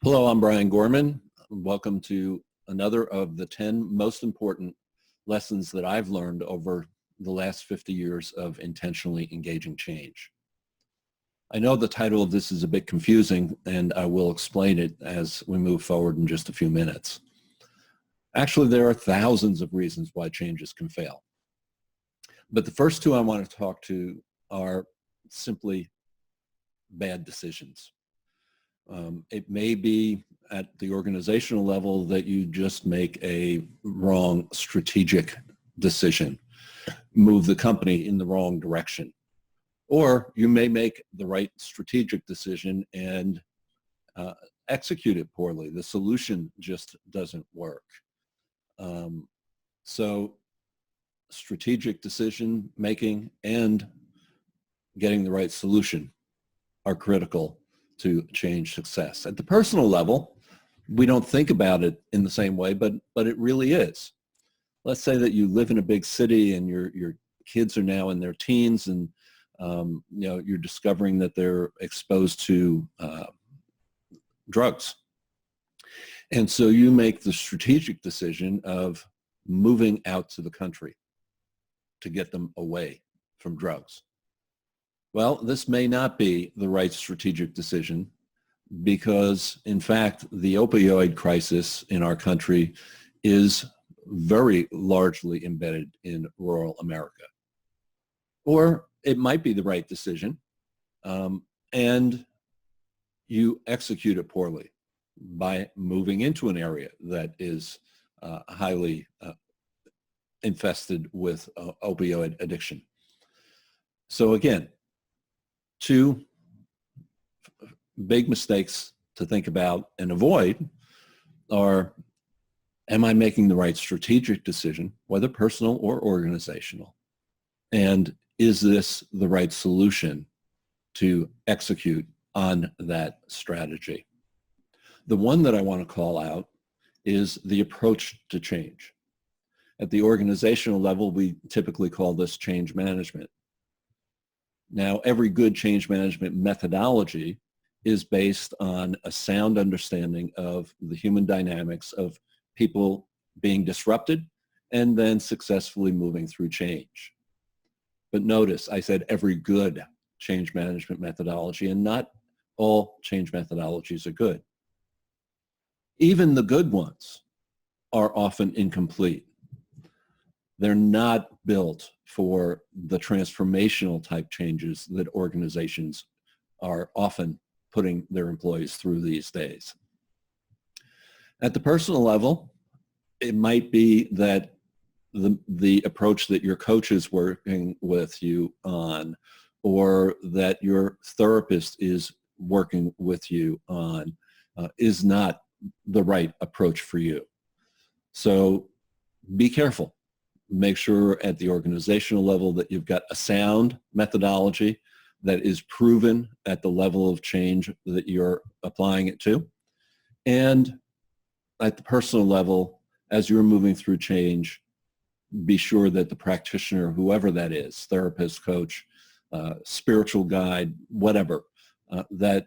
Hello, I'm Brian Gorman. Welcome to another of the 10 most important lessons that I've learned over the last 50 years of intentionally engaging change. I know the title of this is a bit confusing, and I will explain it as we move forward in just a few minutes. Actually, there are thousands of reasons why changes can fail. But the first two I want to talk to are simply bad decisions. It may be at the organizational level that you just make a wrong strategic decision, move the company in the wrong direction. Or you may make the right strategic decision and execute it poorly. The solution just doesn't work. So strategic decision making and getting the right solution are critical to change success. At the personal level, we don't think about it in the same way, but it really is. Let's say that you live in a big city and your kids are now in their teens, and you're discovering that they're exposed to drugs. And so you make the strategic decision of moving out to the country to get them away from drugs. Well, this may not be the right strategic decision because, in fact, the opioid crisis in our country is very largely embedded in rural America. Or it might be the right decision, and you execute it poorly by moving into an area that is highly infested with opioid addiction. So again, two big mistakes to think about and avoid are, am I making the right strategic decision, whether personal or organizational? And is this the right solution to execute on that strategy? The one that I want to call out is the approach to change. At the organizational level, we typically call this change management. Now, every good change management methodology is based on a sound understanding of the human dynamics of people being disrupted and then successfully moving through change. But notice, I said every good change management methodology, and not all change methodologies are good. Even the good ones are often incomplete. They're not built for the transformational type changes that organizations are often putting their employees through these days. At the personal level, it might be that the approach that your coach is working with you on, or that your therapist is working with you on, is not the right approach for you. So be careful. Make sure at the organizational level that you've got a sound methodology that is proven at the level of change that you're applying it to. And at the personal level, as you're moving through change, be sure that the practitioner, whoever that is, therapist, coach, spiritual guide, whatever, that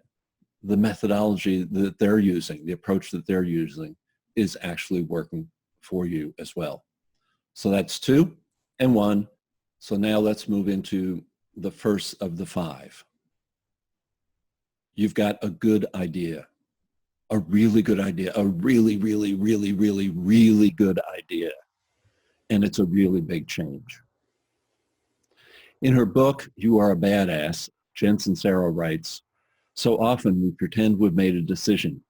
the methodology that they're using, the approach that they're using, is actually working for you as well. So that's 2 and 1. So now let's move into the first of the 5. You've got a good idea, a really good idea, a really, really, really, really, really good idea. And it's a really big change. In her book, You Are a Badass, Jen Sincero writes, so often we pretend we've made a decision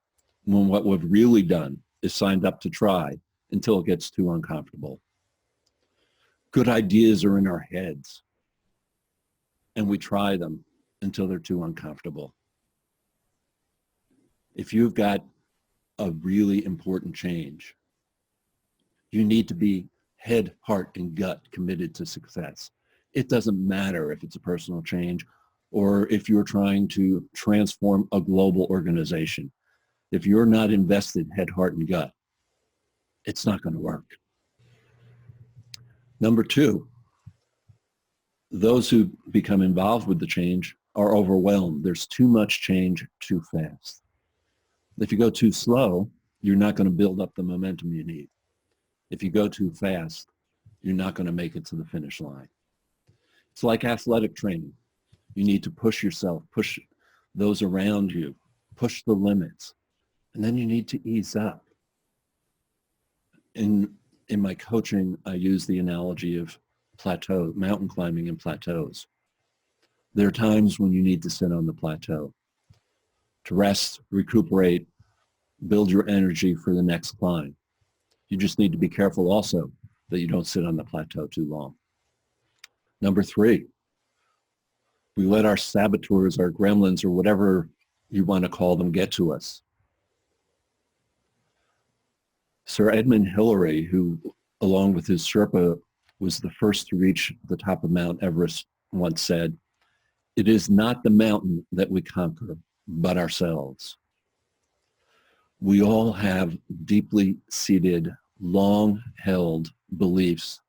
when what we've really done is signed up to try until it gets too uncomfortable. Good ideas are in our heads, and we try them until they're too uncomfortable. If you've got a really important change, you need to be head, heart, and gut committed to success. It doesn't matter if it's a personal change or if you're trying to transform a global organization. If you're not invested head, heart, and gut, it's not going to work. Number 2, those who become involved with the change are overwhelmed. There's too much change too fast. If you go too slow, you're not going to build up the momentum you need. If you go too fast, you're not going to make it to the finish line. It's like athletic training. You need to push yourself, push those around you, push the limits, and then you need to ease up. In my coaching, I use the analogy of plateau, mountain climbing and plateaus. There are times when you need to sit on the plateau to rest, recuperate, build your energy for the next climb. You just need to be careful also that you don't sit on the plateau too long. Number 3, we let our saboteurs, our gremlins, or whatever you want to call them, get to us. Sir Edmund Hillary, who, along with his Sherpa, was the first to reach the top of Mount Everest, once said, "It is not the mountain that we conquer, but ourselves." We all have deeply seated, long-held beliefs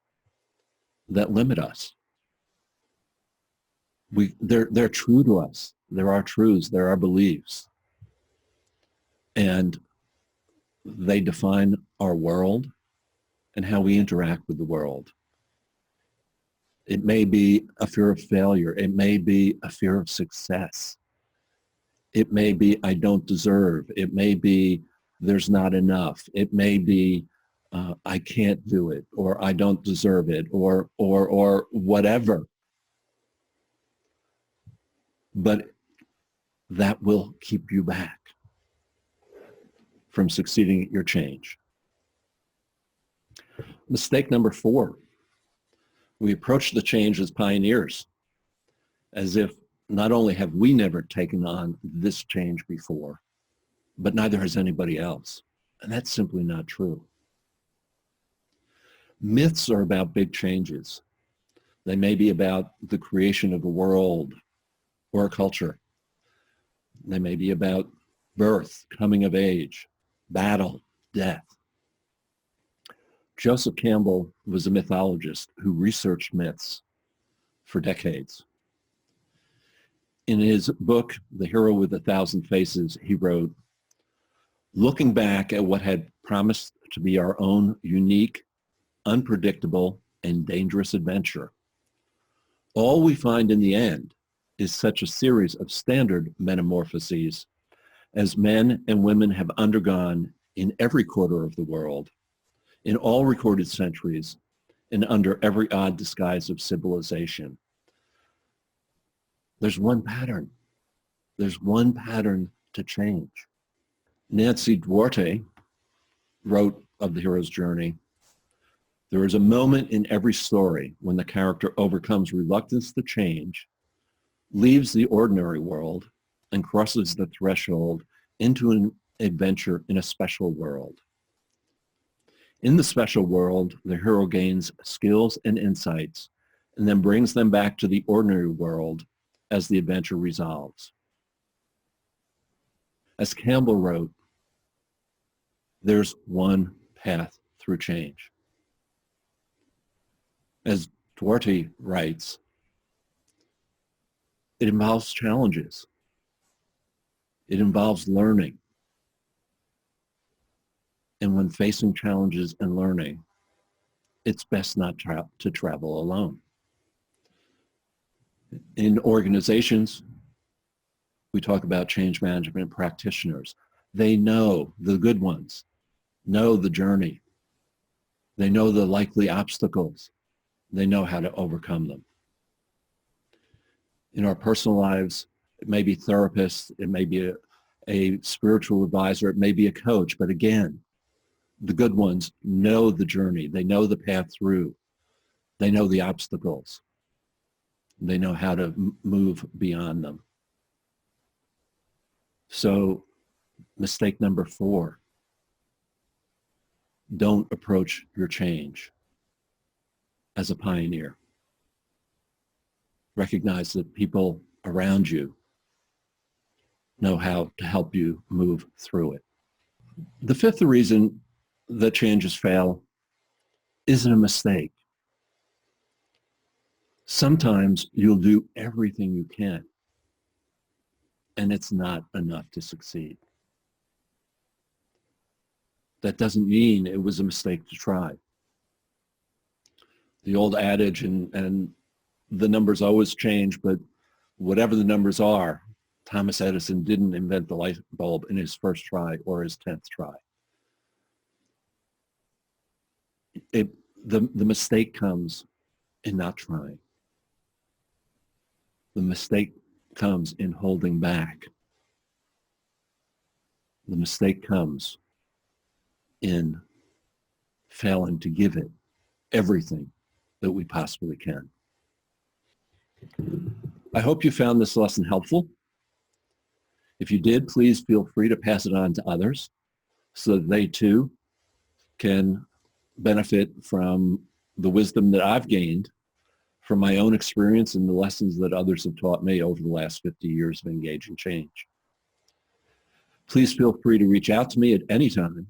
that limit us. They're true to us. They're our truths. They're our beliefs. And they define our world and how we interact with the world. It may be a fear of failure. It may be a fear of success. It may be I don't deserve. It may be there's not enough. It may be I can't do it, or I don't deserve it, or whatever. But that will keep you back from succeeding at your change. Mistake number 4, we approach the change as pioneers, as if not only have we never taken on this change before, but neither has anybody else. And that's simply not true. Myths are about big changes. They may be about the creation of a world or a culture. They may be about birth, coming of age, battle, death. Joseph Campbell was a mythologist who researched myths for decades. In his book, The Hero with a Thousand Faces, he wrote, "Looking back at what had promised to be our own unique, unpredictable, and dangerous adventure, all we find in the end is such a series of standard metamorphoses as men and women have undergone in every quarter of the world, in all recorded centuries, and under every odd disguise of civilization." There's one pattern. There's one pattern to change. Nancy Duarte wrote of the hero's journey, "There is a moment in every story when the character overcomes reluctance to change, leaves the ordinary world, and crosses the threshold into an adventure in a special world. In the special world, the hero gains skills and insights and then brings them back to the ordinary world as the adventure resolves." As Campbell wrote, there's one path through change. As Duarte writes, it involves challenges. It involves learning. And when facing challenges and learning, it's best not to travel alone. In organizations, we talk about change management practitioners. They know, the good ones, know the journey. They know the likely obstacles. They know how to overcome them. In our personal lives, it may be therapists, it may be a spiritual advisor, it may be a coach, but again, the good ones know the journey. They know the path through. They know the obstacles. They know how to move beyond them. So, mistake number 4, don't approach your change as a pioneer. Recognize that people around you know how to help you move through it. The 5th reason that changes fail isn't a mistake. Sometimes you'll do everything you can, and it's not enough to succeed. That doesn't mean it was a mistake to try. The old adage, and the numbers always change, but whatever the numbers are, Thomas Edison didn't invent the light bulb in his first try or his 10th try. The mistake comes in not trying. The mistake comes in holding back. The mistake comes in failing to give it everything that we possibly can. I hope you found this lesson helpful. If you did, please feel free to pass it on to others so that they too can benefit from the wisdom that I've gained from my own experience and the lessons that others have taught me over the last 50 years of engaging change. Please feel free to reach out to me at any time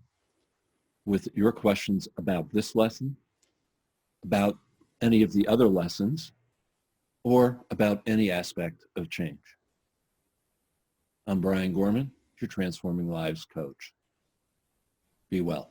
with your questions about this lesson, about any of the other lessons, or about any aspect of change. I'm Brian Gorman, your Transforming Lives coach. Be well.